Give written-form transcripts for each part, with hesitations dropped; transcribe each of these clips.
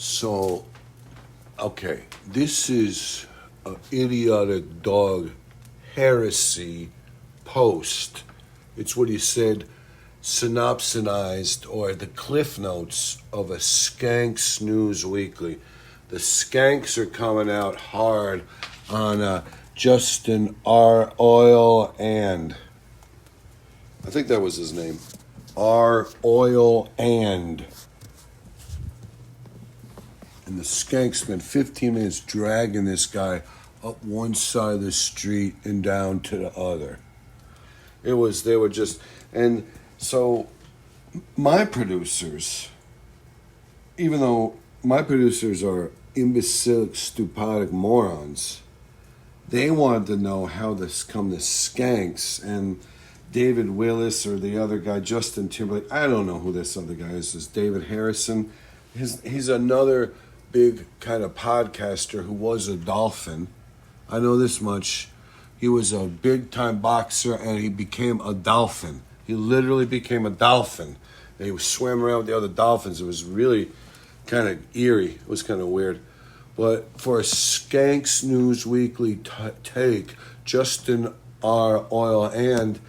So, okay, this is an idiotic dog heresy post. It's what he said, synopsized, or the cliff notes of a Skanks News Weekly. The Skanks are coming out hard on Justin R. Oil and I think that was his name. R. Oil and the Skanks spent 15 minutes dragging this guy up one side of the street and down to the other. They were just, and so my producers, even though my producers are imbecilic, stupidic morons, they wanted to know how this come to Skanks and David Willis or the other guy, Justin Timberlake. I don't know who this other guy is. This David Harrison. He's another big kind of podcaster who was a dolphin. I know this much. He was a big-time boxer, and he became a dolphin. He literally became a dolphin. And he swam around with the other dolphins. It was really kind of eerie. It was kind of weird. But for a Skanks News Weekly take, Justin R. Oil and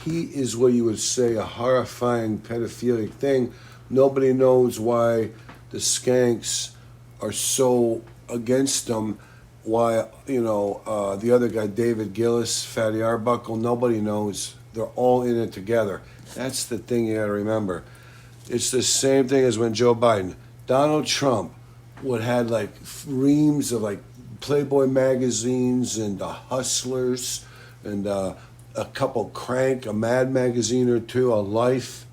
he is what you would say a horrifying pedophilic thing. Nobody knows why the Skanks are so against them. Why, the other guy, David Gillis, Fatty Arbuckle, nobody knows. They're all in it together. That's the thing you got to remember. It's the same thing as when Joe Biden, Donald Trump would had like reams of like Playboy magazines and Hustlers and a couple Crank, a Mad magazine or two, a Life,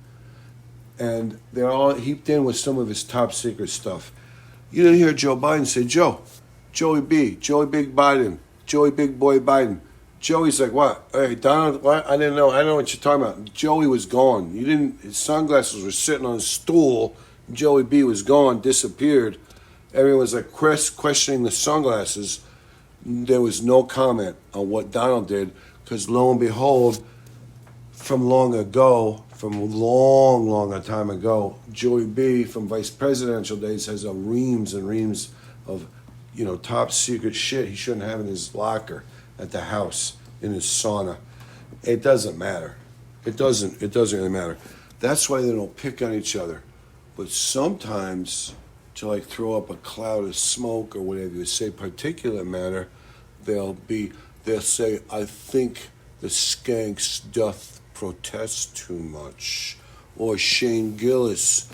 and they're all heaped in with some of his top secret stuff. You didn't hear Joe Biden say, Joey Big Biden, Joey Big Boy Biden. Joey's like, what? Hey, Donald, what? I didn't know. I know what you're talking about. Joey was gone. His sunglasses were sitting on a stool. Joey B was gone, disappeared. Everyone was like questioning the sunglasses. There was no comment on what Donald did because lo and behold, from long a time ago, Joey B from vice presidential days has reams and reams of, top secret shit he shouldn't have in his locker at the house, in his sauna. It doesn't matter. It doesn't really matter. That's why they don't pick on each other. But sometimes, to like throw up a cloud of smoke or whatever you say, particulate matter, they'll say, I think the Skanks doth protest too much. Or Shane Gillis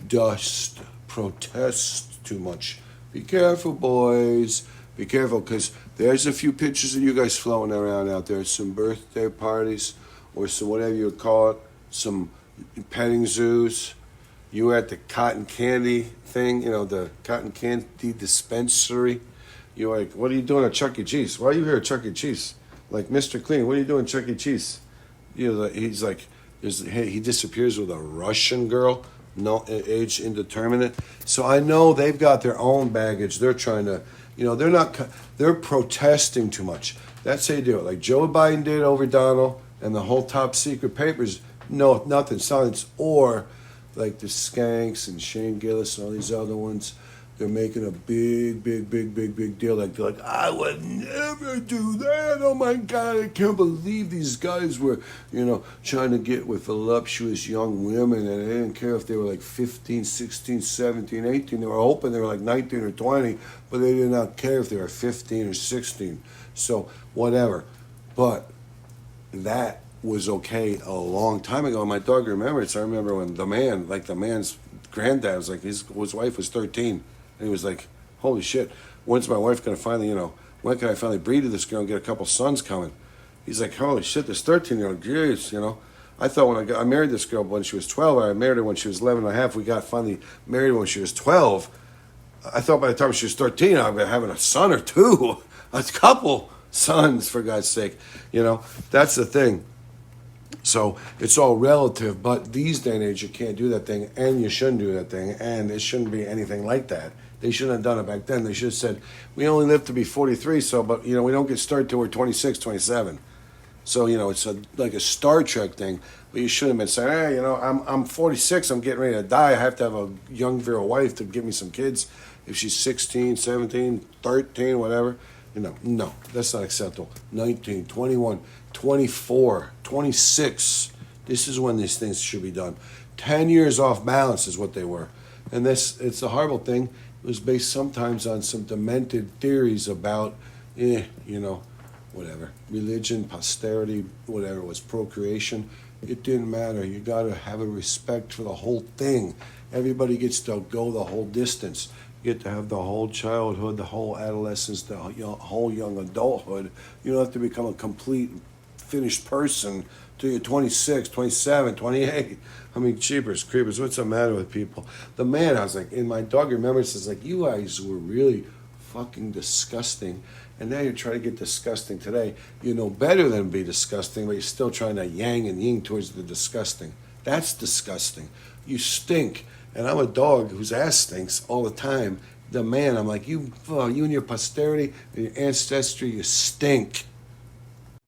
doth protest too much. Be careful, boys. Be careful, because there's a few pictures of you guys floating around out there. Some birthday parties, or some whatever you would call it, some petting zoos. You were at the cotton candy thing, the cotton candy dispensary. You're like, what are you doing at Chuck E. Cheese? Why are you here at Chuck E. Cheese? Like, Mr. Clean, what are you doing at Chuck E. Cheese? He's like, he disappears with a Russian girl, no age indeterminate. So I know they've got their own baggage. They're trying to, they're protesting too much. That's how you do it. Like Joe Biden did over Donald and the whole top secret papers. No, nothing, silence. Or like the Skanks and Shane Gillis and all these other ones, they're making a big deal. Like they're like, I would never do that. Oh my God, I can't believe these guys were, trying to get with voluptuous young women, and they didn't care if they were like 15, 16, 17, 18. They were hoping they were like 19 or 20, but they did not care if they were 15 or 16. So whatever. But that was okay a long time ago. My dog remembers. I remember when the man's granddad was like, his wife was 13. And he was like, holy shit, when's my wife going to finally, when can I finally breed to this girl and get a couple sons coming? He's like, holy shit, this 13-year-old, jeez, I thought when I married this girl when she was 12, I married her when she was 11 and a half. We got finally married when she was 12. I thought by the time she was 13, I'd be having a son or two, a couple sons, for God's sake. That's the thing. So it's all relative, but these day and age, you can't do that thing, and you shouldn't do that thing, and it shouldn't be anything like that. They shouldn't have done it back then. They should have said, we only live to be 43, but we don't get started till we're 26, 27. So, it's like a Star Trek thing. But you shouldn't have been saying, hey, I'm 46, I'm getting ready to die. I have to have a young virile wife to give me some kids. If she's 16, 17, 13, whatever. No, that's not acceptable. 19, 21, 24, 26. This is when these things should be done. 10 years off balance is what they were. And it's a horrible thing. It was based sometimes on some demented theories about, whatever, religion, posterity, whatever it was, procreation. It didn't matter. You got to have a respect for the whole thing. Everybody gets to go the whole distance. You get to have the whole childhood, the whole adolescence, the whole young adulthood. You don't have to become a complete finished person till you're 26, 27, 28. I mean, cheapers, creepers, what's the matter with people? The man, I was like, in my dog remembers, is like, you guys were really fucking disgusting. And now you're trying to get disgusting today. You know better than be disgusting, but you're still trying to yang and yin towards the disgusting. That's disgusting. You stink. And I'm a dog whose ass stinks all the time. The man, I'm like, you and your posterity and your ancestry, you stink.